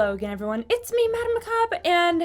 Hello again, everyone. It's me, MadameMacabre, and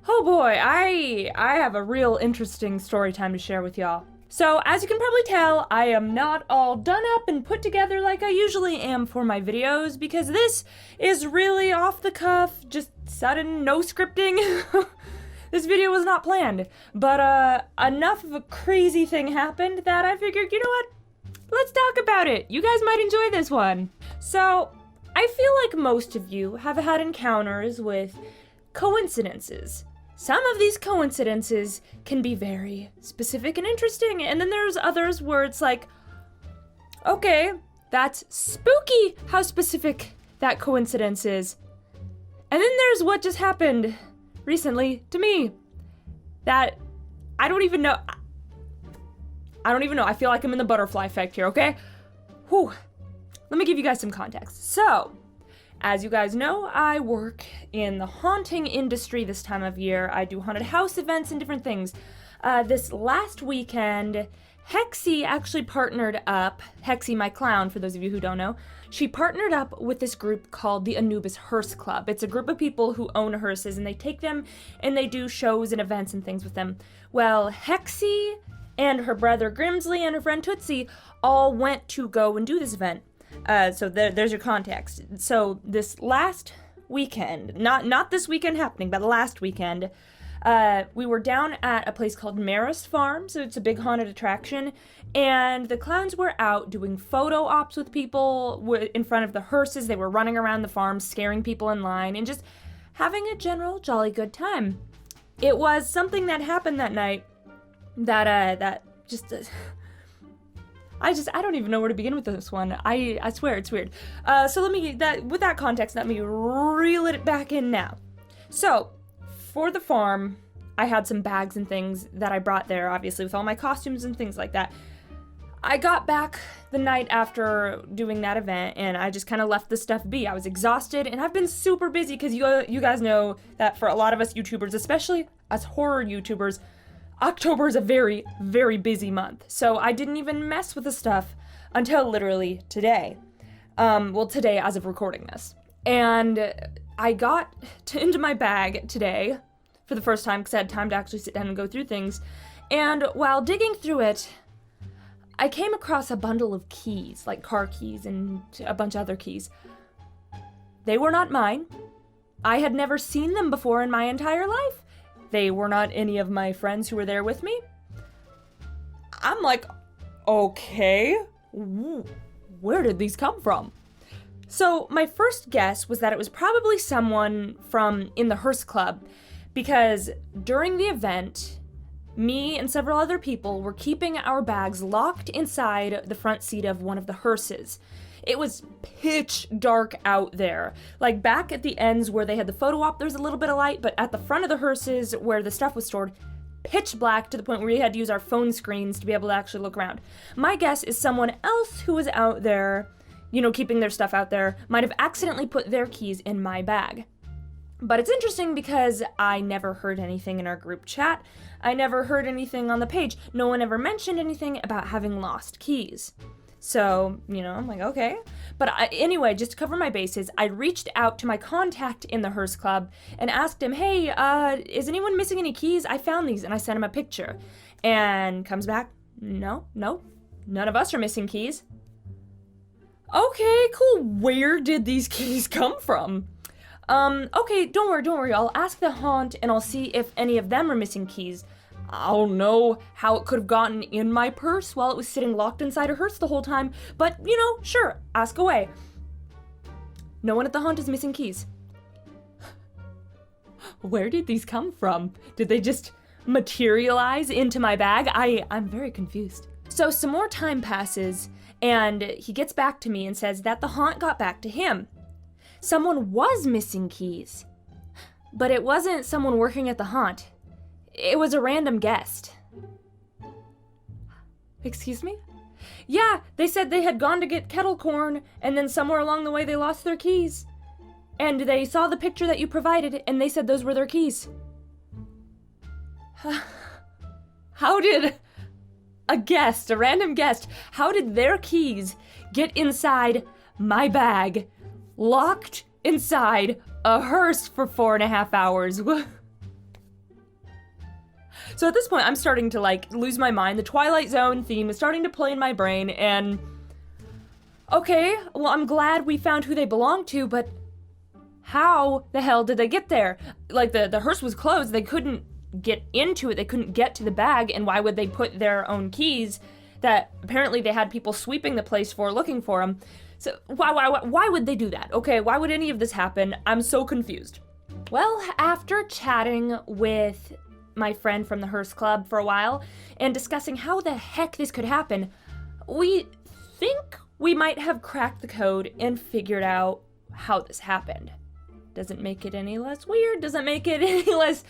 oh boy, I have a real interesting story time to share with y'all. So, as you can probably tell, I am not all done up and put together like I usually am for my videos, because this is really off the cuff, just sudden, no scripting. This video was not planned, but enough of a crazy thing happened that I figured, you know what? Let's talk about it. You guys might enjoy this one. So, I feel like most of you have had encounters with coincidences. Some of these coincidences can be very specific and interesting, and then there's others where it's like, okay, that's spooky how specific that coincidence is. And then there's what just happened recently to me that I don't even know. I feel like I'm in the butterfly effect here, okay? Whew. Let me give you guys some context. So, as you guys know, I work in the haunting industry this time of year. I do haunted house events and different things. This last weekend, Hexy actually partnered up, Hexy my clown, for those of you who don't know, she partnered up with this group called the Anubis Hearse Club. It's a group of people who own hearses, and they take them and they do shows and events and things with them. Well, Hexy and her brother Grimsley and her friend Tootsie all went to go and do this event. So there's your context. So this last weekend, not this weekend happening, but last weekend, we were down at a place called Marist Farm, so it's a big haunted attraction, and the clowns were out doing photo ops with people in front of the hearses. They were running around the farm, scaring people in line, and just having a general jolly good time. It was something that happened that night that just... I don't even know where to begin with this one. I swear it's weird. So with that context, let me reel it back in now. So, for the farm, I had some bags and things that I brought there, obviously, with all my costumes and things like that. I got back the night after doing that event, and I just kind of left the stuff be. I was exhausted, and I've been super busy, because you guys know that for a lot of us YouTubers, especially us horror YouTubers, October is a very, very busy month, so I didn't even mess with the stuff until literally today. Today as of recording this. And I got into my bag today for the first time because I had time to actually sit down and go through things. And while digging through it, I came across a bundle of keys, like car keys and a bunch of other keys. They were not mine. I had never seen them before in my entire life. They were not any of my friends who were there with me. I'm like, okay, where did these come from? So my first guess was that it was probably someone from in the hearse club, because during the event, me and several other people were keeping our bags locked inside the front seat of one of the hearses. It was pitch dark out there. Like back at the ends where they had the photo op, there's a little bit of light, but at the front of the hearses where the stuff was stored, pitch black to the point where we had to use our phone screens to be able to actually look around. My guess is someone else who was out there, keeping their stuff out there, might have accidentally put their keys in my bag. But it's interesting because I never heard anything in our group chat. I never heard anything on the page. No one ever mentioned anything about having lost keys. So, I'm like, okay. But anyway, just to cover my bases, I reached out to my contact in the hearse club and asked him, hey, is anyone missing any keys? I found these, and I sent him a picture. And comes back, no, none of us are missing keys. Okay, cool. Where did these keys come from? Okay, don't worry. I'll ask the haunt, and I'll see if any of them are missing keys. I don't know how it could have gotten in my purse while it was sitting locked inside a hearse the whole time, but, sure, ask away. No one at the haunt is missing keys. Where did these come from? Did they just materialize into my bag? I'm very confused. So some more time passes, and he gets back to me and says that the haunt got back to him. Someone was missing keys, but it wasn't someone working at the haunt. It was a random guest. Excuse me? Yeah, they said they had gone to get kettle corn, and then somewhere along the way they lost their keys. And they saw the picture that you provided, and they said those were their keys. How did a random guest, how did their keys get inside my bag, locked inside a hearse for 4.5 hours. So at this point, I'm starting to, like, lose my mind. The Twilight Zone theme is starting to play in my brain, and... Okay, well, I'm glad we found who they belong to, but how the hell did they get there? Like, the hearse was closed. They couldn't get into it. They couldn't get to the bag, and why would they put their own keys that apparently they had people sweeping the place for, looking for them? So why would they do that? Okay, why would any of this happen? I'm so confused. Well, after chatting with my friend from the Hearse Club for a while and discussing how the heck this could happen, we think we might have cracked the code and figured out how this happened. Doesn't make it any less weird, doesn't make it any less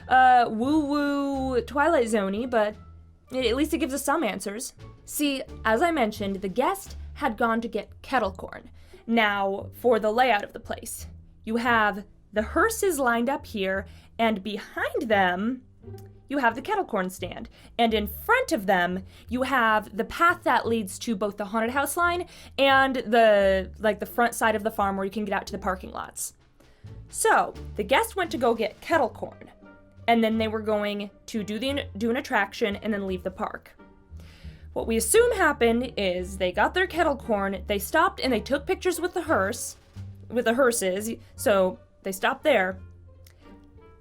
woo-woo Twilight Zone-y, but at least it gives us some answers. See, as I mentioned, the guest had gone to get kettle corn. Now, for the layout of the place, you have the hearses lined up here, and behind them, you have the kettle corn stand. And in front of them, you have the path that leads to both the haunted house line and the front side of the farm where you can get out to the parking lots. So, the guest went to go get kettle corn, and then they were going to do an attraction and then leave the park. What we assume happened is they got their kettle corn, they stopped and they took pictures with the hearses, so they stopped there.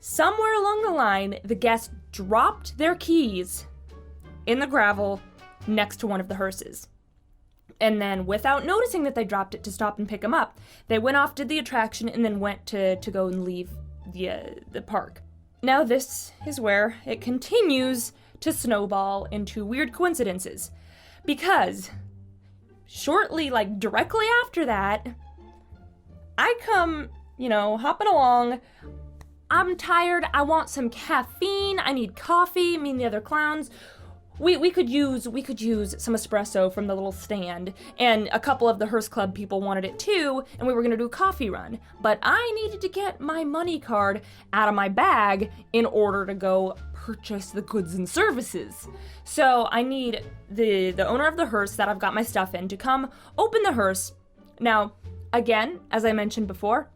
Somewhere along the line, the guest dropped their keys in the gravel next to one of the hearses. And then, without noticing that they dropped it to stop and pick them up, they went off, did the attraction, and then went to go and leave the park. Now this is where it continues to snowball into weird coincidences. Because shortly, like directly after that, I come, hopping along. I'm tired, I want some caffeine, I need coffee, me and the other clowns. We could use some espresso from the little stand, and a couple of the Hearse Club people wanted it too, and we were gonna do a coffee run. But I needed to get my money card out of my bag in order to go purchase the goods and services. So I need the owner of the hearse that I've got my stuff in to come open the hearse. Now, again, as I mentioned before,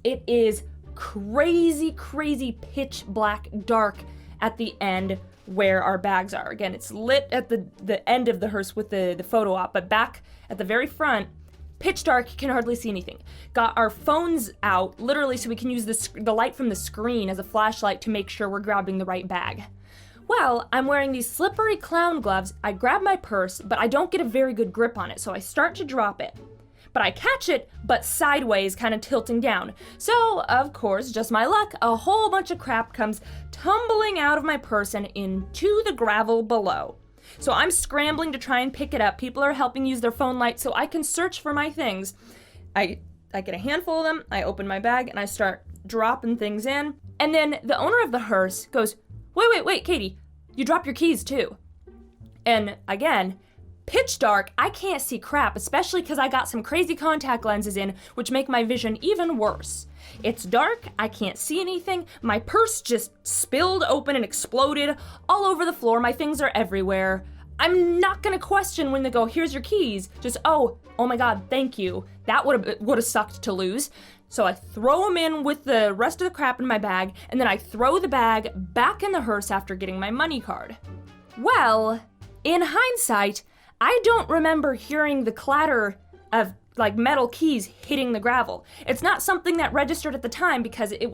it is crazy pitch black dark at the end where our bags are. Again, it's lit at the end of the hearse with the photo op, but back at the very front, pitch dark, you can hardly see anything. Got our phones out, literally, so we can use the light from the screen as a flashlight to make sure we're grabbing the right bag. Well, I'm wearing these slippery clown gloves. I grab my purse, but I don't get a very good grip on it, so I start to drop it. But I catch it, but sideways, kind of tilting down. So, of course, just my luck, a whole bunch of crap comes tumbling out of my purse and into the gravel below. So I'm scrambling to try and pick it up. People are helping use their phone light so I can search for my things. I get a handful of them, I open my bag, and I start dropping things in. And then the owner of the hearse goes, wait, Katie, you dropped your keys too. And again, pitch dark, I can't see crap, especially because I got some crazy contact lenses in, which make my vision even worse. It's dark, I can't see anything, my purse just spilled open and exploded all over the floor, my things are everywhere. I'm not gonna question when they go, here's your keys, just, oh my god, thank you. That would've sucked to lose. So I throw them in with the rest of the crap in my bag, and then I throw the bag back in the hearse after getting my money card. Well, in hindsight, I don't remember hearing the clatter of metal keys hitting the gravel. It's not something that registered at the time because I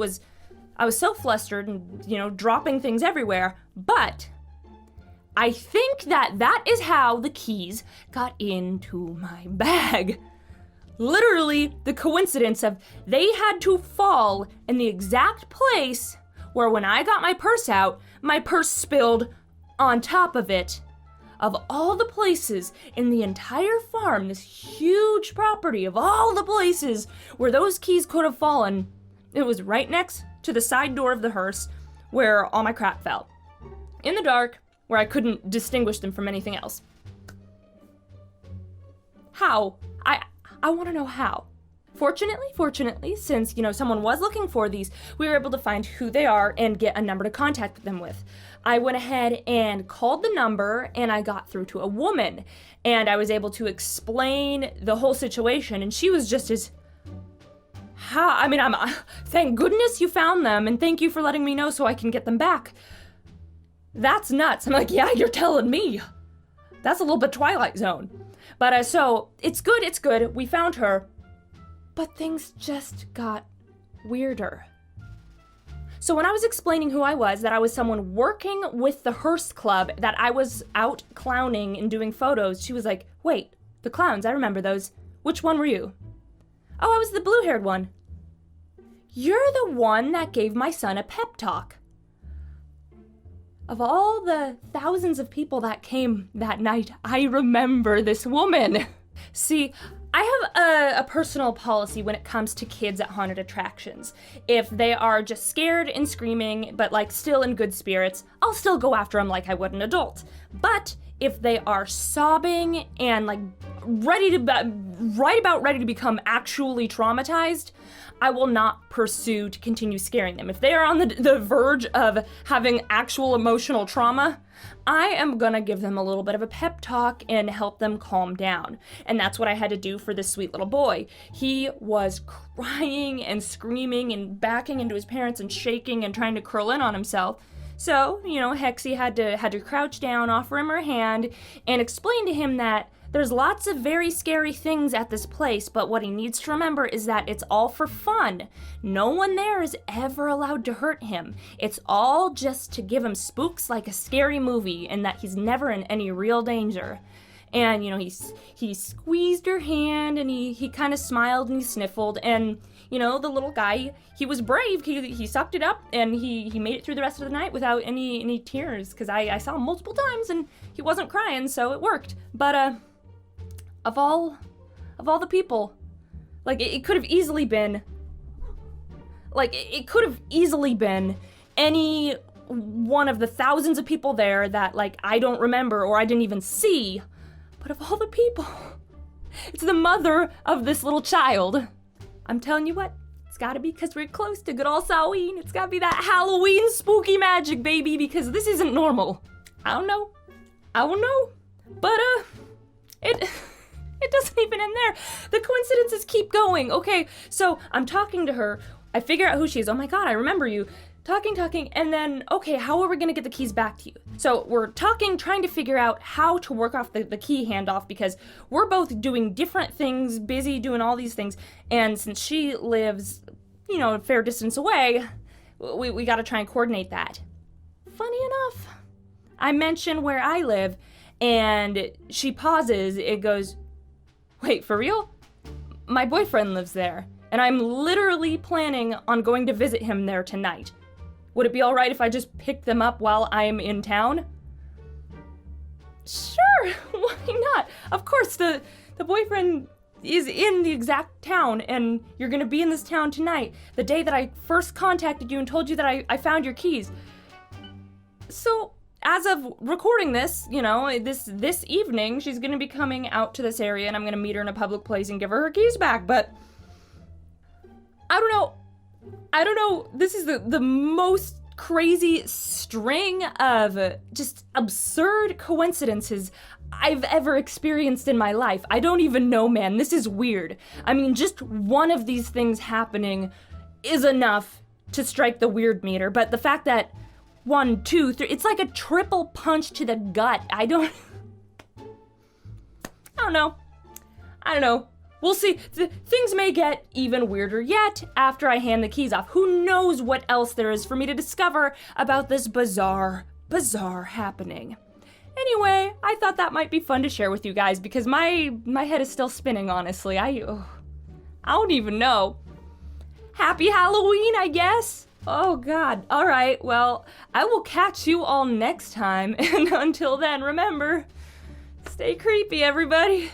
was so flustered and, dropping things everywhere, but I think that is how the keys got into my bag. Literally, the coincidence of they had to fall in the exact place where when I got my purse out, my purse spilled on top of it. Of all the places in the entire farm, this huge property, of all the places where those keys could have fallen, it was right next to the side door of the hearse where all my crap fell. In the dark, where I couldn't distinguish them from anything else. How? I want to know how. Fortunately, since, someone was looking for these, we were able to find who they are and get a number to contact them with. I went ahead and called the number, and I got through to a woman, and I was able to explain the whole situation, and she was just as, I mean, thank goodness you found them, and thank you for letting me know so I can get them back. That's nuts. I'm like, yeah, you're telling me. That's a little bit Twilight Zone. But so, it's good. We found her. But things just got weirder. So when I was explaining who I was, that I was someone working with the Hearst Club, that I was out clowning and doing photos, she was like, wait, the clowns, I remember those. Which one were you? Oh, I was the blue-haired one. You're the one that gave my son a pep talk. Of all the thousands of people that came that night, I remember this woman. See, I have a personal policy when it comes to kids at haunted attractions. If they are just scared and screaming, but like still in good spirits, I'll still go after them like I would an adult. But if they are sobbing and like ready to become actually traumatized, I will not pursue to continue scaring them. If they are on the verge of having actual emotional trauma, I am gonna give them a little bit of a pep talk and help them calm down. And that's what I had to do for this sweet little boy. He was crying and screaming and backing into his parents and shaking and trying to curl in on himself. So, Hexie had to crouch down, offer him her hand, and explain to him that there's lots of very scary things at this place, but what he needs to remember is that it's all for fun. No one there is ever allowed to hurt him. It's all just to give him spooks like a scary movie, and that he's never in any real danger. And, he squeezed her hand, and he kind of smiled and he sniffled, and, the little guy, he was brave. He sucked it up, and he made it through the rest of the night without any tears, because I saw him multiple times, and he wasn't crying, so it worked. But, of all the people, like, it could have easily been any one of the thousands of people there that, like, I don't remember or I didn't even see. But of all the people, it's the mother of this little child. I'm telling you what, it's gotta be because we're close to good old Samhain. It's gotta be that Halloween spooky magic, baby, because this isn't normal. I don't know. But, it doesn't even end there. The coincidences keep going. Okay, so I'm talking to her. I figure out who she is. Oh my god, I remember you. Talking, and then, okay, how are we gonna get the keys back to you? So we're talking, trying to figure out how to work off the key handoff, because we're both doing different things, busy doing all these things, and since she lives, a fair distance away, we gotta try and coordinate that. Funny enough, I mention where I live, and she pauses. It goes, wait, for real? My boyfriend lives there, and I'm literally planning on going to visit him there tonight. Would it be alright if I just pick them up while I'm in town? Sure, why not? Of course, the boyfriend is in the exact town, and you're gonna be in this town tonight, the day that I first contacted you and told you that I found your keys. So, as of recording this, this evening, she's gonna be coming out to this area, and I'm gonna meet her in a public place and give her keys back, but I don't know, this is the most crazy string of just absurd coincidences I've ever experienced in my life. I don't even know, man, this is weird. I mean, just one of these things happening is enough to strike the weird meter, but the fact that 1, 2, 3, it's like a triple punch to the gut. I don't know. We'll see. Things may get even weirder yet after I hand the keys off. Who knows what else there is for me to discover about this bizarre happening. Anyway, I thought that might be fun to share with you guys because my head is still spinning, honestly. I don't even know. Happy Halloween, I guess. Oh god. All right. Well, I will catch you all next time. And until then, remember, stay creepy, everybody.